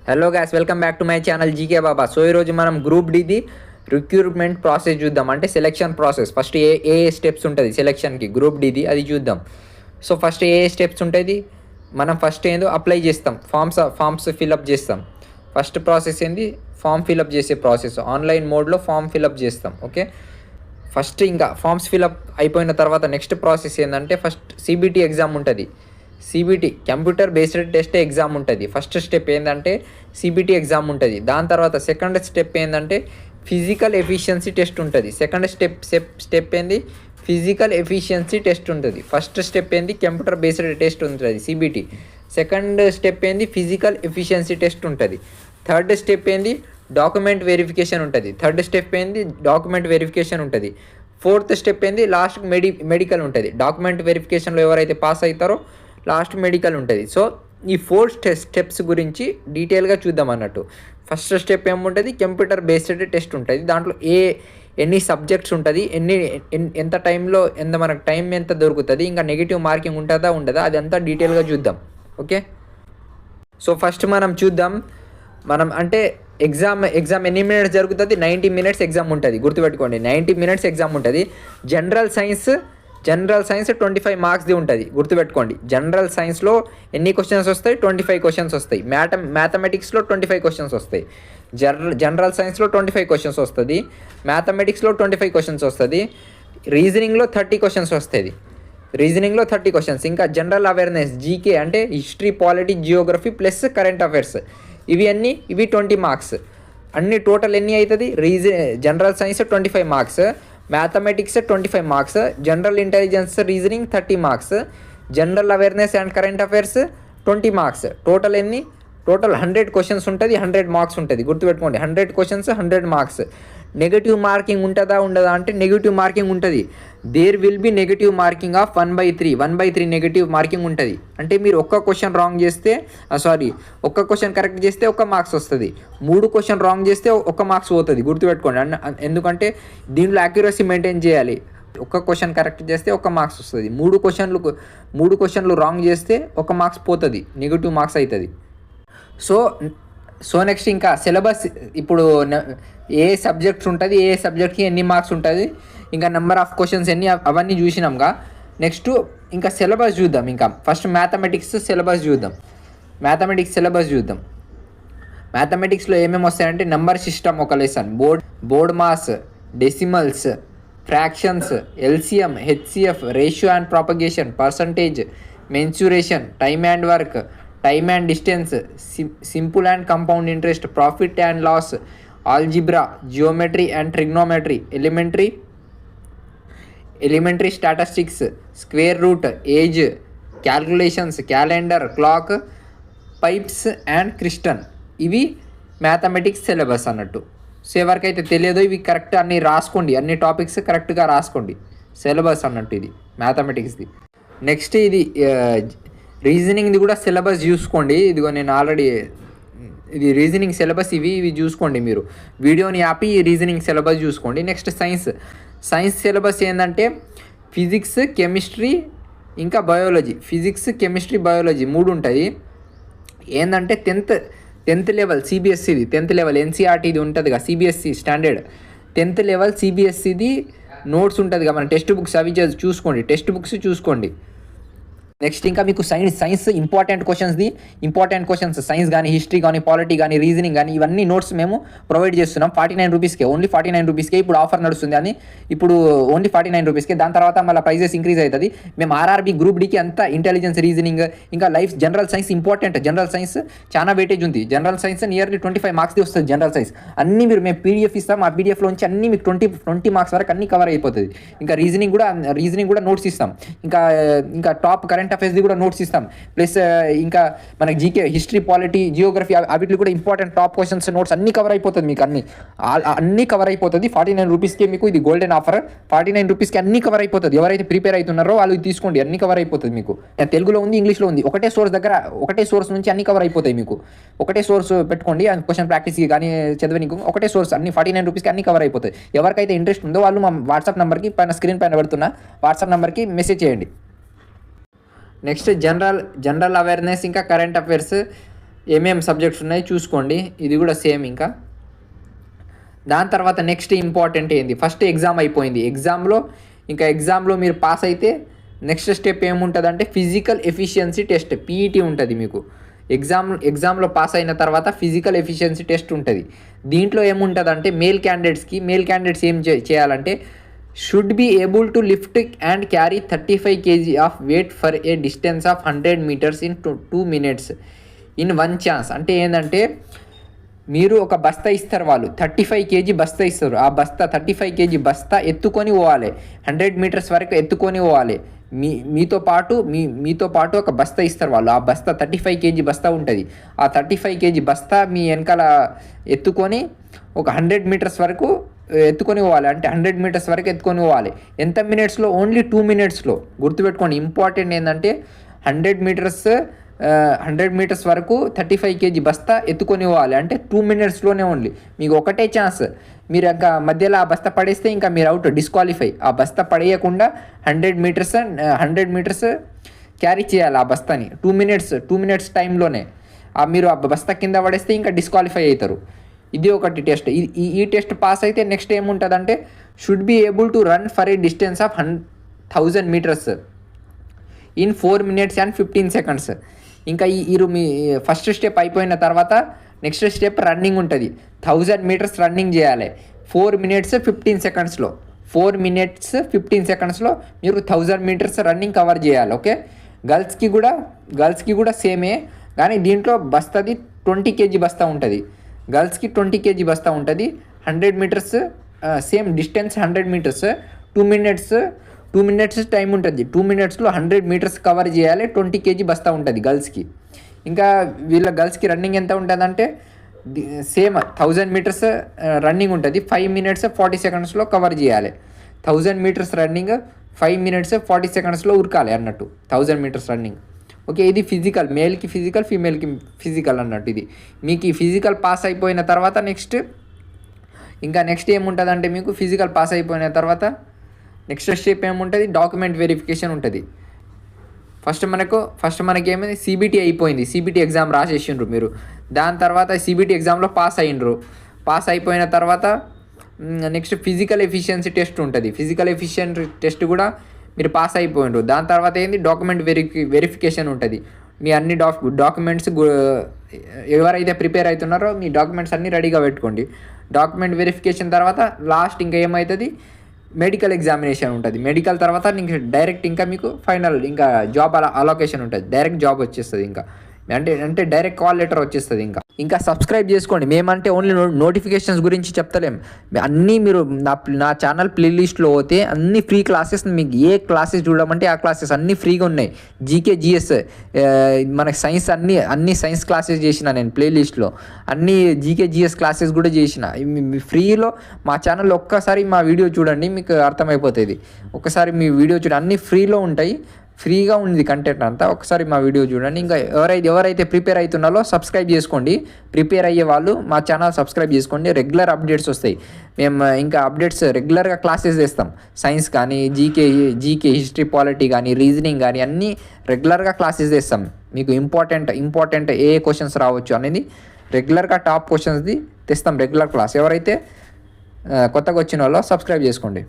Hello gas welcome back to my channel GK Baba. So ఈరోజు మనం group DD recruitment process చూద్దాం. అంటే selection process first ఏ steps ఉంటుంది సెలెక్షన్కి group DD అది చూద్దాం. సో ఫస్ట్ ఏ steps ఉంటుంది, మనం ఫస్ట్ ఏందో అప్లై చేస్తాం, ఫామ్స్ ఫిల్అప్ చేస్తాం. ఫస్ట్ ప్రాసెస్ ఏంది, ఫామ్ ఫిల్అప్ చేసే ప్రాసెస్. ఆన్లైన్ మోడ్లో ఫామ్ ఫిల్అప్ చేస్తాం. ఓకే, ఫస్ట్ ఇంకా ఫామ్స్ ఫిల్అప్ అయిపోయిన తర్వాత నెక్స్ట్ ప్రాసెస్ ఏంటంటే ఫస్ట్ సిబిటి ఎగ్జామ్ ఉంటుంది. CBT computer based test exam ఉంటుంది. ఫస్ట్ స్టెప్ ఏంటంటే సిబిటి ఎగ్జామ్ ఉంటుంది. దాని తర్వాత సెకండ్ స్టెప్ ఏంటంటే ఫిజికల్ ఎఫిషియన్సీ టెస్ట్ ఉంటుంది. సెకండ్ స్టెప్ ఏంది, ఫిజికల్ ఎఫిషియన్సీ టెస్ట్ ఉంటుంది. ఫస్ట్ స్టెప్ ఏంది, కంప్యూటర్ బేస్డ్ టెస్ట్ ఉంటుంది సిబిటి. సెకండ్ స్టెప్ ఏంది, ఫిజికల్ ఎఫిషియన్సీ టెస్ట్ ఉంటుంది. థర్డ్ స్టెప్ ఏంది, డాక్యుమెంట్ వెరిఫికేషన్ ఉంటుంది. థర్డ్ స్టెప్ ఏంది, డాక్యుమెంట్ వెరిఫికేషన్ ఉంటుంది. ఫోర్త్ స్టెప్ ఏంది, లాస్ట్ మెడికల్ ఉంటుంది. డాక్యుమెంట్ వెరిఫికేషన్లో ఎవరైతే పాస్ అవుతారో లాస్ట్ మెడికల్ ఉంటుంది. సో ఈ 4 స్టెప్స్ గురించి డీటెయిల్గా చూద్దాం అన్నట్టు. ఫస్ట్ స్టెప్ ఏముంటుంది, కంప్యూటర్ బేస్డ్ టెస్ట్ ఉంటుంది. దాంట్లో ఎన్ని సబ్జెక్ట్స్ ఉంటుంది, ఎంత టైంలో మనకు టైం ఎంత దొరుకుతుంది, ఇంకా నెగిటివ్ మార్కింగ్ ఉంటుందా ఉండదా అదంతా డీటెయిల్గా చూద్దాం. ఓకే, సో ఫస్ట్ మనం చూద్దాం. మనం అంటే ఎగ్జామ్ ఎన్ని మినిట్స్ జరుగుతుంది, 90 మినిట్స్ ఎగ్జామ్ ఉంటుంది. గుర్తుపెట్టుకోండి, 90 మినిట్స్ ఎగ్జామ్ ఉంటుంది. జనరల్ సైన్స్ 25 మార్క్స్ది ఉంటుంది. గుర్తుపెట్టుకోండి, జనరల్ సైన్స్లో ఎన్ని క్వశ్చన్స్ వస్తాయి, 25 క్వశ్చన్స్ వస్తాయి. మ్యాథమెటిక్స్లో 25 క్వశ్చన్స్ వస్తాయి. జనరల్ సైన్స్లో 25 క్వశ్చన్స్ వస్తుంది. మ్యాథమెటిక్స్లో 25 క్వశ్చన్స్ వస్తుంది. రీజనింగ్లో 30 క్వశ్చన్స్ వస్తుంది. రీజనింగ్లో 30 క్వశ్చన్స్. ఇంకా జనరల్ అవేర్నెస్ జీకే అంటే history, polity, Geography plus current affairs, ఇవి 20 మార్క్స్. అన్ని టోటల్ ఎన్ని అవుతుంది, general science 25 marks, mathematics 25 marks, general intelligence reasoning 30 marks, general awareness and current affairs 20 marks. Total 100 questions ఉంటుంది, 100 marks ఉంటుంది. గుర్తుపెట్టుకోండి, 100 క్వశ్చన్స్ 100 మార్క్స్. నెగిటివ్ మార్కింగ్ ఉంటుందా ఉండదా అంటే నెగిటివ్ మార్కింగ్ ఉంటుంది. There will be negative marking of 1/3 negative marking ఉంటుంది. అంటే మీరు ఒక్క క్వశ్చన్ కరెక్ట్ చేస్తే 1 మార్క్స్ వస్తుంది. 3 క్వశ్చన్ రాంగ్ చేస్తే 1 మార్క్స్ పోతుంది. గుర్తుపెట్టుకోండి, ఎందుకంటే దీంట్లో యాక్యురసీ మెయింటైన్ చేయాలి. ఒక్క క్వశ్చన్ కరెక్ట్ చేస్తే 1 మార్క్స్ వస్తుంది. 3 క్వశ్చన్లు రాంగ్ చేస్తే 1 మార్క్స్ పోతుంది, నెగిటివ్ మార్క్స్ అవుతుంది. సో నెక్స్ట్ ఇంకా సిలబస్, ఇప్పుడు ఏ సబ్జెక్ట్స్ ఉంటుంది, ఏ సబ్జెక్ట్కి ఎన్ని మార్క్స్ ఉంటుంది, ఇంకా నెంబర్ ఆఫ్ క్వశ్చన్స్ ఎన్ని, అవన్నీ చూసినాంగా. నెక్స్ట్ ఇంకా సిలబస్ చూద్దాం. ఇంకా ఫస్ట్ మ్యాథమెటిక్స్ సిలబస్ చూద్దాం. మ్యాథమెటిక్స్లో ఏమేమి వస్తాయంటే నెంబర్ సిస్టమ్ ఒక lesson, BODMAS, decimals, fractions, LCM, HCF, ratio and propagation, percentage, mensuration, time and work, time and distance, simple and compound interest, profit and loss, algebra, geometry and trigonometry, elementary statistics, square root, age, calculations, calendar, clock, pipes and క్రిస్టన్. ఇవి mathematics syllabus అన్నట్టు. So ఎవరికైతే తెలియదో ఇవి correct అన్నీ రాసుకోండి, అన్ని topics కరెక్ట్గా రాసుకోండి. సిలబస్ అన్నట్టు ఇది మ్యాథమెటిక్స్ది. నెక్స్ట్ ఇది రీజనింగ్ది కూడా సిలబస్ చూసుకోండి. ఇదిగో నేను ఆల్రెడీ ఇది రీజనింగ్ సిలబస్ ఇవి చూసుకోండి. మీరు వీడియోని ఆపి రీజనింగ్ సిలబస్ చూసుకోండి. నెక్స్ట్ సైన్స్ సిలబస్ ఏంటంటే ఫిజిక్స్, కెమిస్ట్రీ ఇంకా బయాలజీ. ఫిజిక్స్, కెమిస్ట్రీ, బయాలజీ 3 ఉంటుంది. ఏంటంటే టెన్త్ లెవెల్ సిబిఎస్సిది, 10th లెవెల్ ఎన్సీఆర్టీది ఉంటుందిగా, సిబిఎస్సి స్టాండర్డ్ 10th లెవెల్ సిబిఎస్సిది నోట్స్ ఉంటుందిగా, మన టెక్స్ట్ బుక్స్ అవి చూసుకోండి, చూసుకోండి. నెక్స్ట్ ఇంకా మీకు సైన్స్ ఇంపార్టెంట్ క్వశ్చన్స్ సైన్స్ కానీ, హిస్టరీ కానీ, పాలిటీ కానీ, రీజనింగ్ కానీ, ఇవన్నీ నోట్స్ మేము ప్రొవైడ్ చేస్తున్నాం 49 రూపీస్కే. ఓన్లీ 49 రూపీస్కే ఇప్పుడు ఆఫర్ నడుస్తుంది. అని ఇప్పుడు ఓన్లీ 49 రూపీస్కే. దాని తర్వాత మళ్ళీ ప్రైజెస్ ఇంక్రీజ్ అవుతుంది. మేము ఆర్ఆర్బీ గ్రూప్ డికి అంతా ఇంటెలిజెన్స్, రీజనింగ్ ఇంకా life, general science important. General science చాలా వెయిటేజ్ ఉంది. జనరల్ సైన్స్ నియర్లీ 25 మార్క్స్ది వస్తుంది. జనరల్ సైన్స్ అన్నీ మేము పీడిఎఫ్ ఇస్తాం. ఆ పీడిఎఫ్లోంచి అన్నీ మీకు 20 మార్క్స్ వరకు అన్నీ కవర్ అయిపోతుంది. ఇంకా రీజనింగ్ కూడా నోట్స్ ఇస్తాం. ఇంకా టాప్ కరెంట్ అఫైర్స్ది కూడా నోట్స్ ఇస్తాం. ప్లస్ ఇంకా మనకి జీకే, హిస్టరీ, పాలిటీ, జియోగ్రఫీ అవిట్లు కూడా ఇంపార్టెంట్ టాప్ క్వశ్చన్స్ నోట్స్ అన్నీ కవర్ అయిపోతుంది. మీకు అన్నీ కవర్ అయిపోతుంది 49 రూపీస్కే. మీకు ఇది గోల్డెన్ ఆఫర్. 49 రూపీస్కి అన్నీ కవర్ అయిపోతుంది. ఎవరైతే ప్రిపేర్ అవుతున్నారో వాళ్ళు తీసుకోండి, అన్నీ కవర్ అయిపోతుంది. మీకు తెలుగులో ఉంది, ఇంగ్లీష్లో ఉంది. ఒకటే సోర్స్ నుంచి అన్నీ కవర్ అయిపోతాయి. మీకు ఒకటే సోర్స్ పెట్టుకోండి, క్వశ్చన్ ప్రాక్టీస్కి కానీ చదవనికి ఒకటే సోర్స్, అన్ని 49 రూపీస్కి అన్నీ కవర్ అయిపోతాయి. ఎవరికైతే ఇంట్రెస్ట్ ఉందో వాళ్ళు మా వాట్సాప్ నెంబర్కి స్క్రీన్ పైన పెడుతున్న వాట్సాప్ నెంబర్కి మెసేజ్ చేయండి. నెక్స్ట్ జనరల్ అవేర్నెస్ ఇంకా కరెంట్ అఫైర్స్ ఏమేమి సబ్జెక్ట్స్ ఉన్నాయి చూసుకోండి. ఇది కూడా సేమ్. ఇంకా దాని తర్వాత నెక్స్ట్ ఇంపార్టెంట్ ఏంది, ఫస్ట్ ఎగ్జామ్ అయిపోయింది. ఎగ్జామ్లో మీరు పాస్ అయితే నెక్స్ట్ స్టెప్ ఏముంటుందంటే ఫిజికల్ ఎఫిషియన్సీ టెస్ట్, పీఈటీ ఉంటుంది మీకు. ఎగ్జామ్లో పాస్ అయిన తర్వాత ఫిజికల్ ఎఫిషియన్సీ టెస్ట్ ఉంటుంది. దీంట్లో ఏముంటుందంటే మేల్ క్యాండిడేట్స్ ఏం చేయాలంటే should be able to lift and carry 35 kg of weight for a distance of 100 meters in 2 minutes in 1 chance. అంటే ఏంటంటే మీరు ఒక బస్తా ఇస్తారు, వాళ్ళు 35 kg బస్తా ఇస్తారు. ఆ బస్తా 35 kg బస్తా ఎత్తుకొని పోవాలి, 100 meters వరకు ఎత్తుకొని పోవాలి. మీతో పాటు ఒక బస్తా ఇస్తారు వాళ్ళు. ఆ బస్తా 35 kg బస్తా ఉంటుంది. ఆ 35 kg బస్తా మీ వెనకాల ఎత్తుకొని ఒక 100 meters వరకు ఎత్తుకొని పోవాలి. అంటే 100 meters వరకు ఎత్తుకొని పోవాలి. ఎంత మినిట్స్లో? ఓన్లీ 2 minutesలో. గుర్తుపెట్టుకోండి, ఇంపార్టెంట్ ఏంటంటే 100 meters వరకు 35 kg బస్తా ఎత్తుకొని పోవాలి. అంటే 2 minutesలోనే ఓన్లీ. మీకు ఒకటే ఛాన్స్, మీరు ఇంకా మధ్యలో ఆ బస్తా పడేస్తే ఇంకా మీరు అవుట్, డిస్క్వాలిఫై. ఆ బస్తా పడేయకుండా 100 meters క్యారీ చేయాలి ఆ బస్తాని 2 minutes టైంలోనే. మీరు ఆ బస్తా కింద పడేస్తే ఇంకా డిస్క్వాలిఫై అవుతారు. ఇది ఒకటి టెస్ట్. ఈ టెస్ట్ పాస్ అయితే నెక్స్ట్ ఏముంటుందంటే should be able to run for a distance of 1000 meters in 4 minutes and 15 seconds. ఇంకా మీ ఫస్ట్ స్టెప్ అయిపోయిన తర్వాత నెక్స్ట్ స్టెప్ రన్నింగ్ ఉంటుంది. 1000 meters రన్నింగ్ చేయాలి 4 minutes 15 secondsలో. 4 minutes 15 secondsలో మీరు 1000 meters రన్నింగ్ కవర్ చేయాలి. ఓకే, గర్ల్స్కి కూడా సేమే, కానీ దీంట్లో బస్తాది 20 kg బస్తా ఉంటుంది. గర్ల్స్కి 20 kg బస్తా ఉంటుంది. 100 meters same distance 100 meters, 2 minutes time ఉంటుంది. 2 minutesలో 100 meters కవర్ చేయాలి. 20 kg బస్తా ఉంటుంది గర్ల్స్కి. ఇంకా వీళ్ళ గర్ల్స్కి రన్నింగ్ ఎంత ఉంటుందంటే సేమ్ 1000 meters రన్నింగ్ ఉంటుంది. 5 minutes 40 secondsలో కవర్ చేయాలి. 1000 meters రన్నింగ్ 5 minutes 40 secondsలో ఉరకాలి అన్నట్టు 1000 meters రన్నింగ్. ఓకే, ఇది ఫిజికల్. మేల్కి ఫిజికల్, ఫీమేల్కి ఫిజికల్ అన్నట్టు. ఇది మీకు ఈ ఫిజికల్ పాస్ అయిపోయిన తర్వాత నెక్స్ట్ ఏముంటుందంటే మీకు ఫిజికల్ పాస్ అయిపోయిన తర్వాత నెక్స్ట్ స్టెప్ ఏముంటుంది, డాక్యుమెంట్ వెరిఫికేషన్ ఉంటుంది. ఫస్ట్ మనకి ఏమైంది, సిబిటీ అయిపోయింది. సిబిటీ ఎగ్జామ్ రాసేసిండ్రు మీరు. దాని తర్వాత సిబిటీ ఎగ్జామ్లో పాస్ అయిపోయిన తర్వాత నెక్స్ట్ ఫిజికల్ ఎఫిషియన్సీ టెస్ట్ ఉంటుంది. ఫిజికల్ ఎఫిషియన్సీ టెస్ట్ కూడా మీరు పాస్ అయిపోయిండ్రు. దాని తర్వాత ఏంది, డాక్యుమెంట్ వెరిఫికేషన్ ఉంటుంది. మీ అన్ని డాక్యుమెంట్స్ ఎవరైతే ప్రిపేర్ అవుతున్నారో మీ డాక్యుమెంట్స్ అన్నీ రెడీగా పెట్టుకోండి. డాక్యుమెంట్ వెరిఫికేషన్ తర్వాత లాస్ట్ ఇంకా ఏమవుతుంది, మెడికల్ ఎగ్జామినేషన్ ఉంటుంది. మెడికల్ తర్వాత ఇంకా డైరెక్ట్ ఇంకా మీకు ఫైనల్ ఇంకా జాబ్ అలొకేషన్ ఉంటుంది. డైరెక్ట్ జాబ్ వచ్చేస్తుంది. ఇంకా అంటే డైరెక్ట్ కాల్ లెటర్ వచ్చేస్తుంది. ఇంకా సబ్స్క్రైబ్ చేసుకోండి. మేమంటే ఓన్లీ నోటిఫికేషన్స్ గురించి చెప్తలేం. అన్నీ మీరు నా ఛానల్ ప్లేలిస్ట్లో పోతే అన్ని ఫ్రీ క్లాసెస్, మీకు ఏ క్లాసెస్ చూడమంటే ఆ క్లాసెస్ అన్నీ ఫ్రీగా ఉన్నాయి. జీకే జిఎస్ మనకి సైన్స్ అన్ని సైన్స్ క్లాసెస్ చేసిన నేను ప్లేలిస్ట్లో. అన్ని జీకే జిఎస్ క్లాసెస్ కూడా చేసిన ఫ్రీలో. మా ఛానల్లో ఒక్కసారి మా వీడియో చూడండి, మీకు అర్థమైపోతుంది. ఒక్కసారి మీ వీడియో చూడండి, అన్నీ ఫ్రీలో ఉంటాయి. ఫ్రీగా ఉంది కంటెంట్ అంతా. ఒకసారి మా వీడియో చూడండి. ఇంకా ఎవరైతే ప్రిపేర్ అవుతున్నారో సబ్స్క్రైబ్ చేసుకోండి. ప్రిపేర్ అయ్యే వాళ్ళు మా ఛానల్ సబ్స్క్రైబ్ చేసుకోండి. రెగ్యులర్ అప్డేట్స్ వస్తాయి. మేము ఇంకా అప్డేట్స్ రెగ్యులర్గా క్లాసెస్ చేస్తాం. సైన్స్ కానీ, జీకే హిస్టరీ, పాలిటీ కానీ, రీజనింగ్ కానీ అన్నీ రెగ్యులర్గా క్లాసెస్ చేస్తాం. మీకు ఇంపార్టెంట్ ఏ క్వశ్చన్స్ రావచ్చు అనేది రెగ్యులర్గా టాప్ క్వశ్చన్స్ది తెస్తాం రెగ్యులర్ క్లాస్. ఎవరైతే కొత్తగా వచ్చిన వాళ్ళు సబ్స్క్రైబ్ చేసుకోండి.